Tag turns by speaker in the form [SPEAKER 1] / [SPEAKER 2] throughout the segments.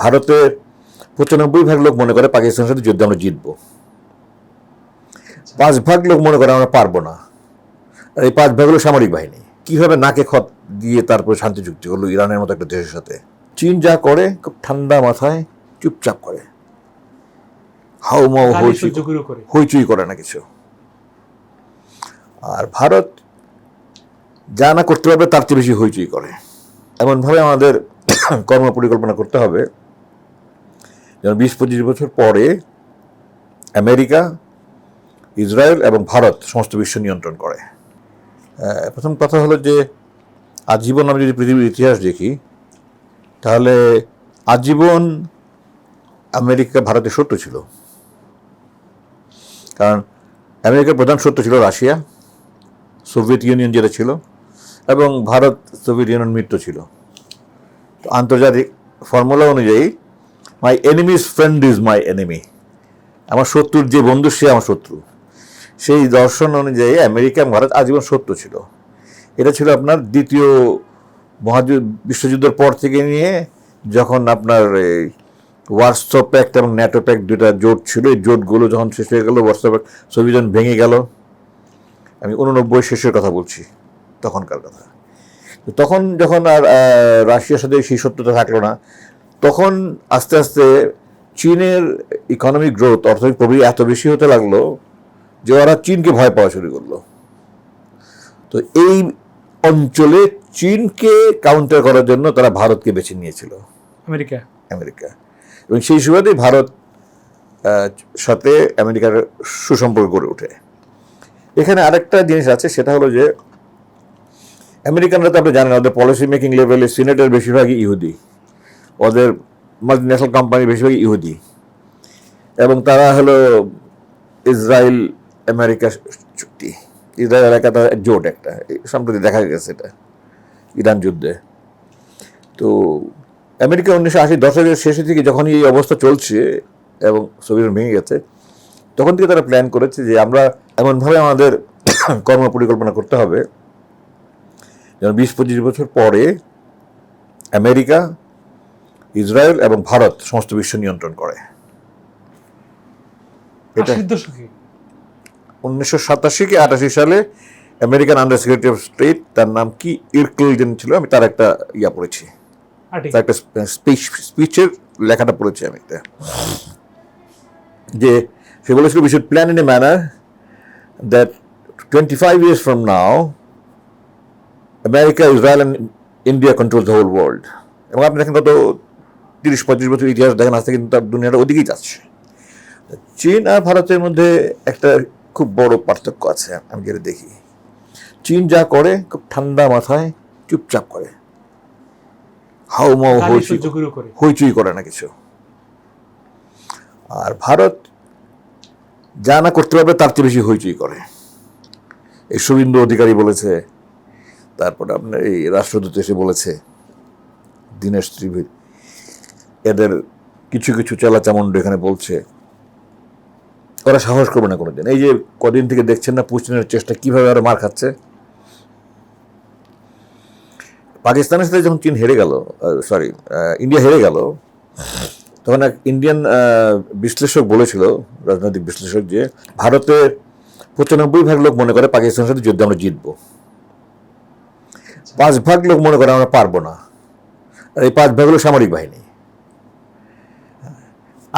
[SPEAKER 1] ভারতের ৯৫% লোক মনে করে পাকিস্তানের সাথে যুদ্ধে আমরা জিতবো, ৫% লোক মনে করে আমরা পারবো না। আর এই ৫% হলো সামরিক বাহিনী। কিভাবে নাকে খত দিয়ে তারপরে শান্তি চুক্তি করলো ইরানের মতো একটা দেশের সাথে। চীন যা করে খুব ঠান্ডা মাথায় চুপচাপ করে, হাউমাউ হইচই করে না কিছু। আর ভারত যা না করতে পারবে তার চেয়ে বেশি হইচই করে। এমনভাবে আমাদের কর্ম পরিকল্পনা করতে হবে যেন ২০-২৫ বছর পরে আমেরিকা, ইসরায়েল এবং ভারত সমস্ত বিশ্ব নিয়ন্ত্রণ করে। প্রথম কথা হলো যে আজীবন আমি যদি পৃথিবীর ইতিহাস দেখি তাহলে আজীবন আমেরিকা ভারতের শত্রু ছিল। কারণ আমেরিকার প্রধান শত্রু ছিল রাশিয়া, সোভিয়েত ইউনিয়ন যেটা ছিল, এবং ভারত সোভিয়েত ইউনিয়ন মিত্র ছিল। তো আন্তর্জাতিক ফর্মুলা অনুযায়ী my enemy's friend is my enemy, আমার শত্রুর যে বন্ধু সে আমার শত্রু। সেই দর্শন অনুযায়ী আমেরিকা এবং ভারত আজীবন শত্রু ছিল। এটা ছিল আপনার দ্বিতীয় বিশ্বযুদ্ধের পর থেকে নিয়ে, যখন আপনার ওয়ার্সো প্যাক্ট এবং ন্যাটো প্যাক্ট দুটা জোট ছিল, এই জোটগুলো যখন শেষ হয়ে গেল, ওয়ার্সো প্যাক্ট সোভিয়েত ইউনিয়ন ভেঙে গেল। আমি 89 শেষের কথা বলছি, তখনকার কথা। তখন যখন আর রাশিয়ার সাথে সেই শত্রুতা থাকলো না, তখন আস্তে আস্তে চীনের ইকোনমিক গ্রোথ, অর্থনৈতিক প্রবৃদ্ধি এত বেশি হতে লাগলো যে ওরা চীনকে ভয় পাওয়া শুরু করলো। তো এই অঞ্চলে চীনকে কাউন্টার করার জন্য তারা ভারতকে বেছে নিয়েছিল, আমেরিকা। এবং সেই সুবাদেই ভারত সাথে আমেরিকার সুসম্পর্ক গড়ে ওঠে। এখানে আরেকটা জিনিস আছে, সেটা হলো যে আমেরিকানরা তো আপনি জানেন ওদের পলিসি মেকিং লেভেলে সিনেটের বেশিরভাগই ইহুদি, ওদের মাল্টিন্যাশনাল কোম্পানি বেশিরভাগই ইহুদি, এবং তারা হলো ইসরায়েল আমেরিকা চুক্তি, ইসরায়েল এলাকাটা জোট একটা সম্প্রতি দেখা গেছে এটা ইরান যুদ্ধে। তো আমেরিকা 1980 দশকের শেষে থেকে যখন এই অবস্থা চলছে এবং সোভিয়েত ভেঙে গেছে, তখন থেকে তারা প্ল্যান করেছে যে আমরা এমনভাবে আমাদের কর্ম পরিকল্পনা করতে হবে যেন ২০-২৫ বছর পরে আমেরিকা, ইসরায়েল এবং ভারত সমস্ত বিশ্ব নিয়ন্ত্রণ করে। এটা 1987 কি 88 সালে American under secretary of state, তার নাম কি ইরকলজেন ছিল, আমি তার একটা পড়েছি, তার একটা স্পিচের লেখাটা পড়েছি আমি, একটা যে সে বলেছিল we should plan in a manner that 25 years from now America, Israel and India controls the whole world. এবং আপনি দেখেন গত 30-35 বছর ইতিহাস দেখেন, আসতে কিন্তু তার দুনিয়াটা ওদিকেই যাচ্ছে। চীন আর ভারতের মধ্যে একটা খুব বড় পার্থক্য আছে আমি যেটা দেখি। চীন যা করে খুব ঠান্ডা মাথায় চুপচাপ করে, হাউমাউ হইচই করে না কিছু। আর ভারত যা না করতে পারবে তার চেয়ে বেশি হইচই করে। এই শুভেন্দু অধিকারী বলেছে, তারপরে আপনার এই রাষ্ট্রদূত এসে বলেছে, দীনেশ ত্রিবেদী, এদের কিছু কিছু চেলাচামুন্ড এখানে বলছে, ওরা সাহস করবে না কোনোদিন। এই যে কদিন থেকে দেখছেন না পুতিনের চেষ্টা কিভাবে আরো মার খাচ্ছে। পাকিস্তানের সাথে যখন চীন হেরে গেল, ইন্ডিয়া হেরে গেল, তখন এক ইন্ডিয়ান বিশ্লেষক বলেছিল, রাজনৈতিক বিশ্লেষক, যে ভারতের ৯৫% লোক মনে করে পাকিস্তানের সাথে যুদ্ধে আমরা জিতবো, ৫% লোক মনে করে আমরা পারবো না। আর এই ৫% হলো সামরিক বাহিনী।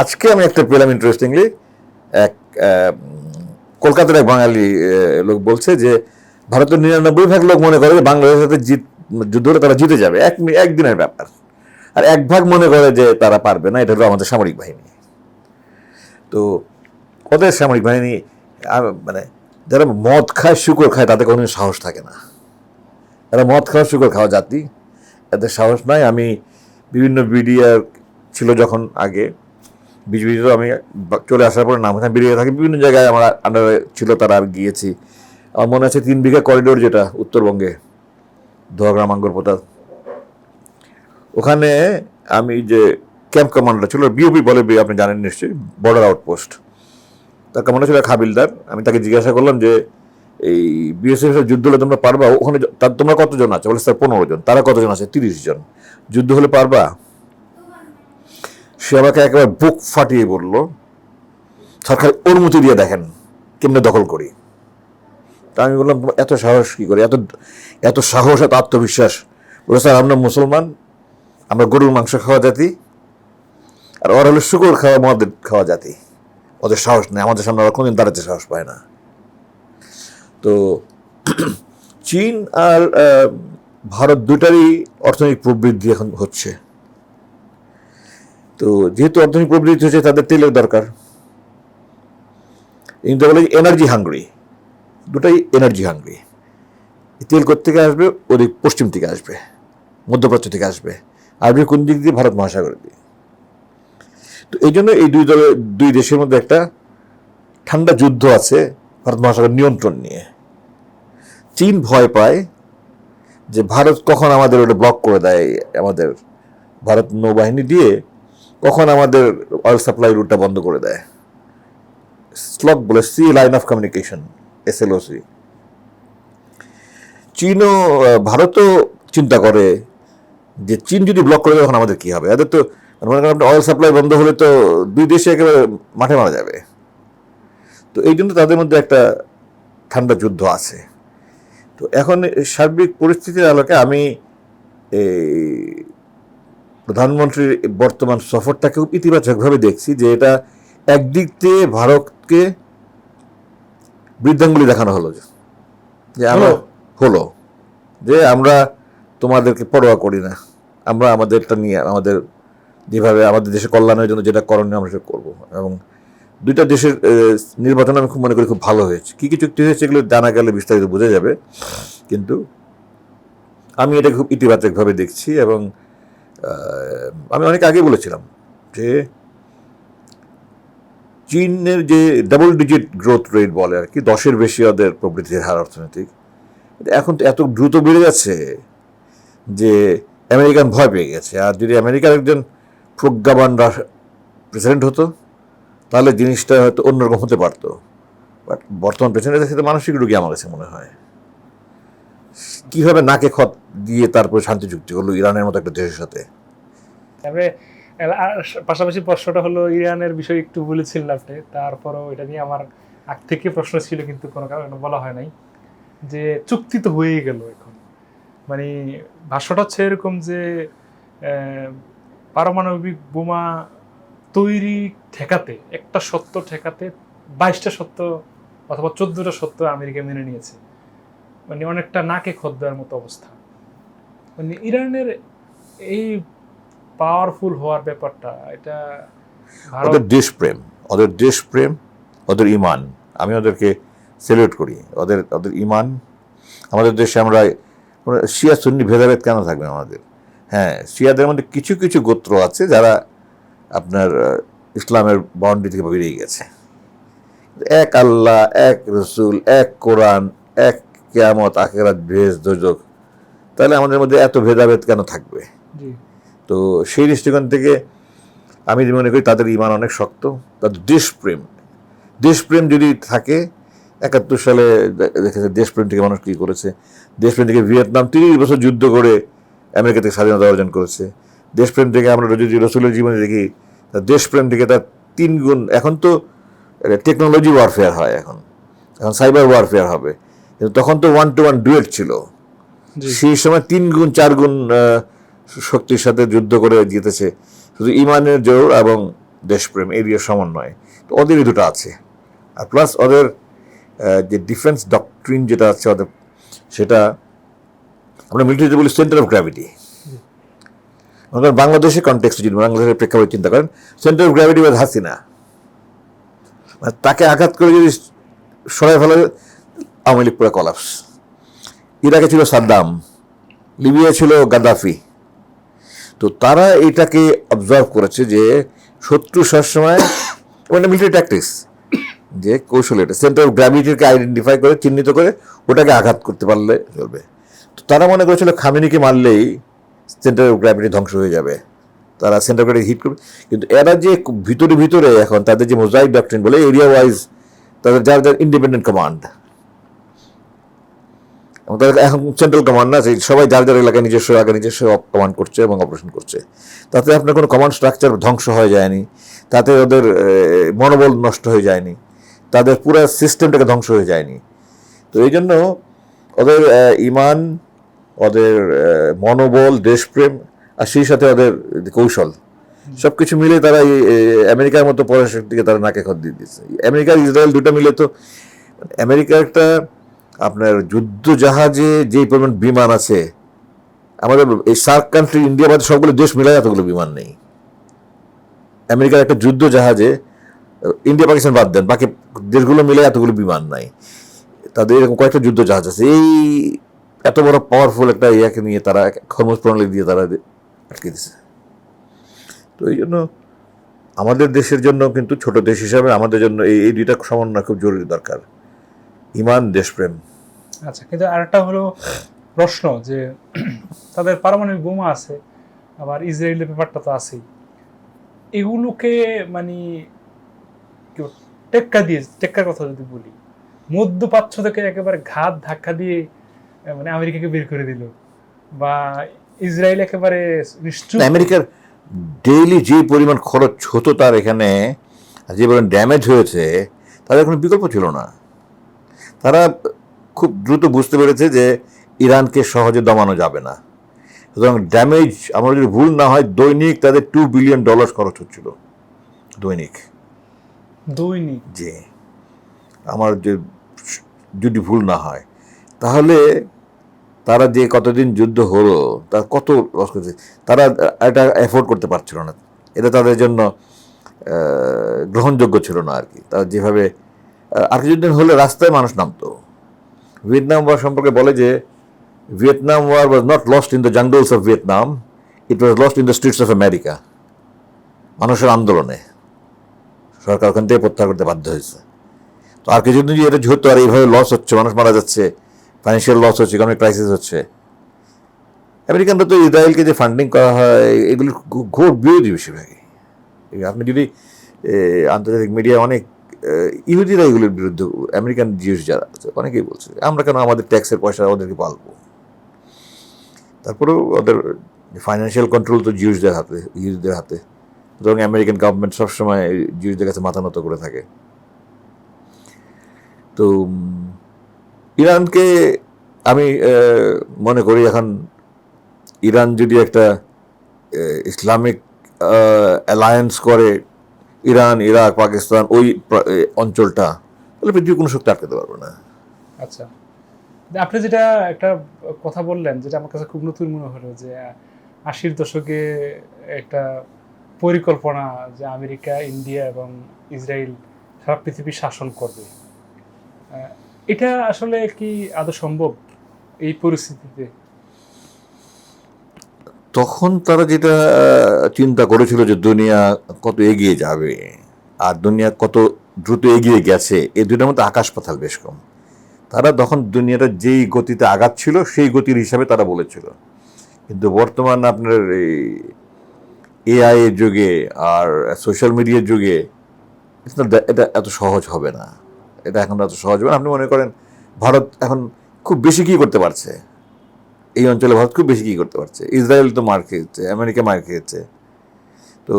[SPEAKER 1] আজকে আমি একটা পেলাম ইন্টারেস্টিংলি, এক কলকাতার এক বাঙালি লোক বলছে যে ভারতের ৯৯% লোক মনে করে যে বাংলাদেশের সাথে যুদ্ধ হলে তারা জিতে যাবে, একদিনের ব্যাপার। আর ১% মনে করে যে তারা পারবে না, এটা হলো আমাদের সামরিক বাহিনী। তো ওদের সামরিক বাহিনী মানে যারা মদ খায় শুকর খায় তাদের কোনো সাহস থাকে না। এরা মদ খাওয়া শুকর খাওয়া জাতি, এদের সাহস নাই। আমি বিভিন্ন বিডিআর ছিল যখন আগে, বিজেপিতে আমি চলে আসার পরে নাম বেরিয়ে থাকি, বিভিন্ন জায়গায় আমার আন্ডারে ছিল, তারা আর গিয়েছি। আমার মনে আছে 3 বিঘা করিডোর যেটা উত্তরবঙ্গে, দোয়াগ্রাম আঙ্গরপোতা, ওখানে আমি যে ক্যাম্প কমান্ডার ছিল, বিওপি বলে, আপনি জানেন নিশ্চয়ই, বর্ডার আউটপোস্ট, তার কমান্ডার ছিল হাবিলদার। আমি তাকে জিজ্ঞাসা করলাম যে এই বিএসএফ যুদ্ধ হলে তোমরা পারবা? ওখানে তোমরা কতজন আছো? বলে স্যার 15 জন। তারা কতজন আছে? 30 জন। যুদ্ধ হলে পারবা? সে আমাকে একেবারে বুক ফাটিয়ে বলল, সরকার অনুমতি দিয়ে দেখেন কেমনে দখল করি। তা আমি বললাম, এত সাহস কী করে, এত সাহস, এত আত্মবিশ্বাস? বলে, স্যার আমরা মুসলমান, আমরা গরুর মাংস খাওয়া জাতি, আর ওরা হলো শুকর খাওয়া মদের খাওয়া জাতি, ওদের সাহস নেই, আমাদের সামনে ওরা কোনোদিন দাঁড়াতে সাহস পায় না। তো চীন আর ভারত দুটারই অর্থনৈতিক প্রবৃদ্ধি এখন হচ্ছে। তো যেহেতু অর্থনৈতিক প্রবৃদ্ধি হচ্ছে, তাদের তেলের দরকার, কিন্তু বলে এনার্জি হাঙ্গ্রি, দুটাই এনার্জি হাঙ্গ্রি। তেল কোত্থেকে আসবে? ওদিক পশ্চিম থেকে আসবে, মধ্যপ্রাচ্য থেকে আসবে, আসবে কোন দিক দিয়ে? ভারত মহাসাগর দিয়ে। তো এই জন্য এই দুই দেশের মধ্যে একটা ঠান্ডা যুদ্ধ আছে ভারত মহাসাগর নিয়ন্ত্রণ নিয়ে। চীন ভয় পায় যে ভারত কখন আমাদের ওটা ব্লক করে দেয়, আমাদের ভারত নৌবাহিনী দিয়ে কখন আমাদের অয়েল সাপ্লাই রুটটা বন্ধ করে দেয়। স্লক বলে, sea line of communication, SLOC। চীনও, ভারতও চিন্তা করে যে চীন যদি ব্লক করে দেয় তখন আমাদের কী হবে। এদের তো মনে করেন অয়েল সাপ্লাই বন্ধ হলে তো দুই দেশে একেবারে মাঠে মারা যাবে। তো এই জন্য তাদের মধ্যে একটা ঠান্ডা যুদ্ধ আছে। তো এখন সার্বিক পরিস্থিতির আলোকে আমি এই প্রধানমন্ত্রীর বর্তমান সফরটাকে খুব ইতিবাচকভাবে দেখছি, যে এটা একদিক দিয়ে ভারতকে বৃদ্ধাঙ্গুলি দেখানো হলো, যে আমরা যে আমরা তোমাদেরকে পরোয়া করি না, আমরা আমাদেরটা নিয়ে, আমাদের যেভাবে আমাদের দেশের কল্যাণের জন্য যেটা করণীয় আমরা সেটা করবো। এবং দুইটা দেশের নির্বাচন আমি খুব মনে করি খুব ভালো হয়েছে। কী কী চুক্তি হয়েছে এগুলো জানা গেলে বিস্তারিত বোঝা যাবে, কিন্তু আমি এটা খুব ইতিবাচকভাবে দেখছি। এবং আমি অনেক আগে বলেছিলাম যে চীনের যে ডাবল ডিজিট গ্রোথ রেট বলে আর কি, 10-এর বেশি ওদের প্রবৃদ্ধির হার অর্থনৈতিক, এখন তো এত দ্রুত বেড়ে যাচ্ছে যে আমেরিকান ভয় পেয়ে গেছে। আর যদি আমেরিকার একজন প্রজ্ঞাবান প্রেসিডেন্ট হতো তাহলে জিনিসটা হয়তো অন্যরকম হতে পারতো। বাট বর্তমান প্রেসিডেন্টের সাথে মানসিক রোগী আমার কাছে মনে হয়। কীভাবে নাকে খত দিয়ে তারপরে শান্তি চুক্তি হলো ইরানের মতো একটা দেশের সাথে।
[SPEAKER 2] তবে পাশাপাশি প্রশ্নটা হলো ইরানের বিষয়ে একটু বলেছিলেন আপনি, তারপরেও এটা নিয়ে আমার আগ থেকে প্রশ্ন ছিল, কিন্তু কোনো কারণে বলা হয় নাই যে চুক্তি তো হয়েই গেল। এখন মানে ভাষ্যটা হচ্ছে এরকম যে পারমাণবিক বোমা তৈরি ঠেকাতে, একটা সত্য ঠেকাতে 22টা সত্য অথবা 14টা সত্য আমেরিকা মেনে নিয়েছে। মানে অনেকটা নাকে খত দেওয়ার মতো অবস্থা। মানে ইরানের এই পাওয়ারফুল হওয়ার ব্যাপারটা, এটা
[SPEAKER 1] ওদের দেশপ্রেম, ওদের ইমান, আমি ওদেরকে সেলিউট করি। ওদের ইমান, আমাদের দেশে আমরা শিয়া সুন্নি ভেদাভেদ কেন থাকবে আমাদের? হ্যাঁ, শিয়াদের মধ্যে কিছু কিছু গোত্র আছে যারা আপনার ইসলামের বাউন্ডারি থেকে বেরিয়ে গেছে। এক আল্লাহ, এক রসুল, এক কোরআন, এক কিয়ামত, আখিরাত, বেহেশত, দোজখ, তাহলে আমাদের মধ্যে এত ভেদাভেদ কেন থাকবে? তো সেই দৃষ্টিকোণ থেকে আমি মনে করি তাদের ইমান অনেক শক্ত। তাদের দেশপ্রেম যদি থাকে, 71 সালে দেখেছে দেশপ্রেম থেকে মানুষ কী করেছে। দেশপ্রেম থেকে ভিয়েতনাম 30 বছর যুদ্ধ করে আমেরিকা থেকে স্বাধীনতা অর্জন করেছে। দেশপ্রেম থেকে আমরা যদি রসুলের জীবনে দেখি, দেশপ্রেম থেকে তার 3 গুণ। এখন তো টেকনোলজি ওয়ারফেয়ার হয়, এখন সাইবার ওয়ারফেয়ার হবে, কিন্তু তখন তো 1-to-1 ডুয়েট ছিল। সেই সময় 3 গুণ 4 গুণ শক্তির সাথে যুদ্ধ করে জিতেছে শুধু ইমানের জোর এবং দেশপ্রেম, এই দিয়ে সমন্বয়। তো ওদেরই দুটো আছে। আর প্লাস ওদের যে ডিফেন্স ডক্ট্রিন যেটা আছে ওদের, সেটা আমরা মিলিটারিতে বলি সেন্টার অফ গ্র্যাভিটি। বাংলাদেশের কনটেক্সট যদি বাংলাদেশের প্রেক্ষাপটে চিন্তা করেন, সেন্টার অফ গ্র্যাভিটি বা হাসিনা, মানে তাকে আঘাত করে যদি সরাই ফেলা, আওয়ামী লীগ পুরো কলাপস। ইরাকে ছিল সাদ্দাম, লিবিয়া ছিল গাদ্দাফি। তো তারা এটাকে অবজার্ভ করেছে যে শত্রু সবসময়, মানে মিলিটারি ট্যাকটিক্স যে কৌশল, এটা সেন্টার অফ গ্র্যাভিটিকে আইডেন্টিফাই করে, চিহ্নিত করে ওটাকে আঘাত করতে পারলে চলবে। তো তারা মনে করেছিল খামেনিকে মারলেই সেন্টার অফ গ্র্যাভিটি ধ্বংস হয়ে যাবে, তারা সেন্টার অফ গ্র্যাভিটি হিট করবে। কিন্তু এরা যে ভিতরে এখন তাদের যে মোজাইক ডক্ট্রিন বলে, এরিয়া ওয়াইজ তাদের যার ইন্ডিপেন্ডেন্ট কমান্ড, এবং তাদের এখন সেন্ট্রাল কমান্ড না, সেই সবাই যার যার এলাকায় নিজস্ব কমান্ড করছে এবং অপারেশন করছে। তাতে আপনার কোনো কমান্ড স্ট্রাকচার ধ্বংস হয়ে যায়নি, তাতে ওদের মনোবল নষ্ট হয়ে যায়নি, তাদের পুরো সিস্টেমটাকে ধ্বংস হয়ে যায়নি। তো এই জন্য ওদের ইমান, ওদের মনোবল, দেশপ্রেম, আর সেই সাথে ওদের কৌশল সব কিছু মিলে তারা এই আমেরিকার মতো পরাশক্তিকে তারা নাকে খত দিয়ে দিচ্ছে। আমেরিকা ইসরায়েল দুটো মিলে তো, আমেরিকার একটা আপনার যুদ্ধ জাহাজে যে পরিমাণ বিমান আছে, আমাদের এই সার্ক কান্ট্রি ইন্ডিয়া বাদে সবগুলো দেশ মিলে এতগুলো বিমান নেই। আমেরিকার একটা যুদ্ধ জাহাজে, ইন্ডিয়া পাকিস্তান বাদ দেন, বাকি দেশগুলো মিলে এতগুলো বিমান নাই। তাদের এরকম কয়েকটা যুদ্ধ জাহাজ আছে। এই এত বড় পাওয়ারফুল একটা ইয়াকে নিয়ে তারা খরমুজ প্রণালী দিয়ে তারা আটকে দিছে। তো এই জন্য আমাদের দেশের জন্য কিন্তু, ছোট দেশ হিসাবে আমাদের জন্য এই দুইটা সমন্বয় খুব জরুরি দরকার, ইমান, দেশপ্রেম।
[SPEAKER 2] আচ্ছা, কিন্তু আরেকটা হলো প্রশ্ন যে তাদের পারমাণবিক বোমা আছে, আবার ইসরায়েলের ব্যাপারটা তো আছেই, এগুলোকে মানে টেক্কার কথা যদি বলি, মধ্যপ্রাচ্য থেকে একেবারে ঘাত ধাক্কা দিয়ে মানে আমেরিকাকে বের করে দিল, বা ইসরায়েল একেবারে নিশ্চুপ।
[SPEAKER 1] আমেরিকার ডেইলি যে পরিমাণ খরচ হতো তার এখানে, যে পরিমাণ ড্যামেজ হয়েছে, তাদের কোনো বিকল্প ছিল না। তারা খুব দ্রুত বুঝতে পেরেছে যে ইরানকে সহজে দমানো যাবে না। সুতরাং ড্যামেজ, আমরা যদি ভুল না হয়, দৈনিক তাদের $2 বিলিয়ন খরচ হচ্ছিল দৈনিক। যে আমার যদি ভুল না হয়, তাহলে তারা যে কতদিন যুদ্ধ হলো, তার কত লস করেছে, তারা এটা অ্যাফোর্ড করতে পারছিল না। এটা তাদের জন্য গ্রহণযোগ্য ছিল না আর কি। তারা যেভাবে আর কিছুদিন হলে রাস্তায় মানুষ নামতো। ভিয়েতনাম ওয়ার সম্পর্কে বলে যে Vietnam war was not lost in the jungles of Vietnam, it was lost in the streets of America. মানুষের আন্দোলনে সরকার ওখান থেকে প্রত্যাহার করতে বাধ্য হয়েছে। তো আর কিছুদিন যদি এটা হতো, আর এইভাবে লস হচ্ছে, মানুষ মারা যাচ্ছে, ফাইন্যান্সিয়াল লস হচ্ছে, ইকোনমিক ক্রাইসিস হচ্ছে, আমেরিকানরা তো ইসরায়েলকে যে ফান্ডিং করা হয় এগুলি ঘোর বিরোধী বেশিরভাগই। আপনি যদি আন্তর্জাতিক মিডিয়া অনেক ইহুদিরা এগুলোর বিরুদ্ধে, আমেরিকান জিউস যারা আছে অনেকেই বলছে আমরা কেন আমাদের ট্যাক্সের পয়সা ওদেরকে পালবো। তারপরেও ওদের ফাইন্যান্সিয়াল কন্ট্রোল তো জিউসদের হাতে, ইহুদিদের হাতে। সুতরাং আমেরিকান গভর্নমেন্ট সবসময় জিউসদের কাছে মাথা নত করে থাকে। তো ইরানকে আমি মনে করি এখন ইরান যদি একটা ইসলামিক অ্যালায়েন্স করে, ইরান, ইরাক, পাকিস্তান, ওই অঞ্চলটা, তাহলে পৃথিবীর কোনো শক্তি আটকাতে পারবে না।
[SPEAKER 2] আচ্ছা, আপনি যেটা একটা কথা বললেন, যেটা আমার কাছে খুব নতুন মনে হলো, যে 80-র দশকে একটা পরিকল্পনা যে আমেরিকা, ইন্ডিয়া এবং ইসরায়েল সারা পৃথিবী শাসন করবে, এটা আসলে কি আদৌ সম্ভব এই পরিস্থিতিতে?
[SPEAKER 1] তখন তারা যেটা চিন্তা করেছিল যে দুনিয়া কত এগিয়ে যাবে আর দুনিয়া কত দ্রুত এগিয়ে গেছে, এই দুটার মধ্যে আকাশ পাতাল বেশ কম। তারা তখন দুনিয়াটা যেই গতিতে আগাচ্ছিল সেই গতির হিসাবে তারা বলেছিল। কিন্তু বর্তমান আপনার এই এআই এর যুগে আর সোশ্যাল মিডিয়ার যুগে এটা এত সহজ হবে না। এটা এখন এত সহজ হবে না। আপনি মনে করেন ভারত এখন খুব বেশি কী করতে পারছে, এই অঞ্চলে ভারত খুব বেশি কী করতে পারছে, ইসরায়েল তো মার খেয়েছে, আমেরিকা মার খেয়েছে। তো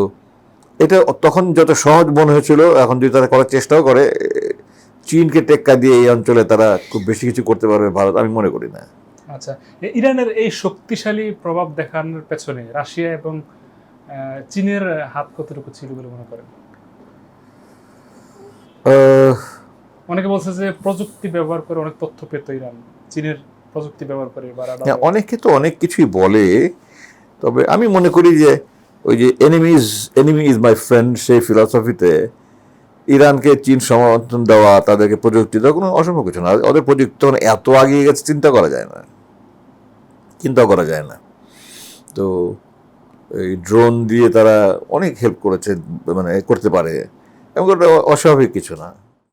[SPEAKER 1] এটা তখন যত সহজ মনে হয়েছিল, এখন যদি তারা করার চেষ্টাও করে, চীনকে টেক্কা দিয়ে এই অঞ্চলে তারা খুব বেশি কিছু করতে পারবে ভারত, আমি মনে করি না।
[SPEAKER 2] আচ্ছা, ইরানের এই শক্তিশালী প্রভাব দেখানোর পেছনে রাশিয়া এবং চীনের হাত কতটুকু ছিল বলে মনে করেন? অনেকে বলছে যে প্রযুক্তি ব্যবহার করে অনেক তথ্য পেত ইরান, চীনের প্রযুক্তি ব্যবহার করে।
[SPEAKER 1] অনেকে তো অনেক কিছুই বলে, তবে আমি মনে করি যে ওই যে এনিমি ইজ মাই ফ্রেন্ড, সেই ফিলসফিতে ইরানকে চীন সমর্থন দেওয়া, তাদেরকে প্রযুক্তি দেওয়া কোনো অসম্ভব কিছু না। ওদের প্রযুক্তি তখন এত আগিয়ে গেছে, চিন্তাও করা যায় না। তো এই ড্রোন দিয়ে তারা অনেক হেল্প করেছে, মানে করতে পারে, এবং অস্বাভাবিক কিছু না।